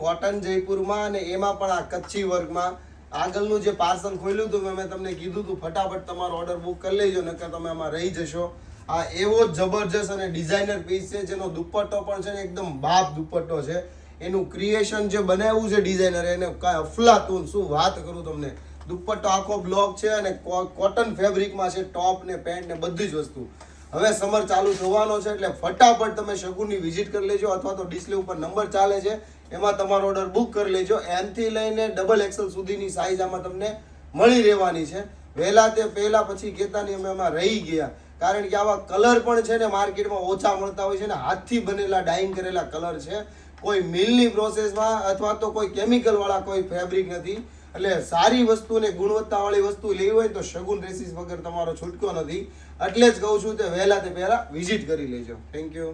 Cotton જયપુરમાં અને એમાં પણ આ કચ્છી વર્કમાં આગળનું જે પાર્સલ ખોલ્યું હતું મેં તમને કીધું હતું ફટાફટ તમારો ઓર્ડર બુક કરી લેજો નકર તમે આમાં રહી જશો. આ એવો જ જબરજસ્ત અને ડિઝાઇનર પીસ છે જેનો દુપટ્ટો પણ છે ને એકદમ બાપ દુપટ્ટો છે. એનું ક્રિએશન જે બનાવ્યું છે ડિઝાઇનર એને કાંઈ અફલાતુન શું વાત કરું તમને. દુપટ્ટો આખો બ્લોક છે અને કોટન ફેબ્રિકમાં છે, ટોપ ને પેન્ટ ને બધી જ વસ્તુ. હવે સમર ચાલુ થવાનો છે એટલે ફટાફટ તમે શગુનની વિઝિટ કરી લેજો અથવા તો ડિસ્પ્લે ઉપર નંબર ચાલે છે એમાં તમારો ઓર્ડર બુક કરી લેજો. M થી લઈને XXL સુધીની સાઈઝ આમાં તમને મળી રહેવાની છે. વહેલા તે પહેલા પછી કહેતા નહીં અમે એમાં રહી ગયા, કારણ કે આવા કલર પણ છે ને માર્કેટમાં ઓછા મળતા હોય છે ને હાથથી બનેલા ડાઇંગ કરેલા કલર છે. કોઈ મિલની પ્રોસેસમાં અથવા તો કોઈ કેમિકલ વાળા કોઈ ફેબ્રિક નથી. એટલે સારી વસ્તુ ને ગુણવત્તાવાળી વસ્તુ લેવી હોય તો શગુન ડ્રેસીસ વગર તમારો છૂટકો નથી. એટલે જ કહું છું કે વહેલા તે પહેલા વિઝિટ કરી લેજો. Thank you.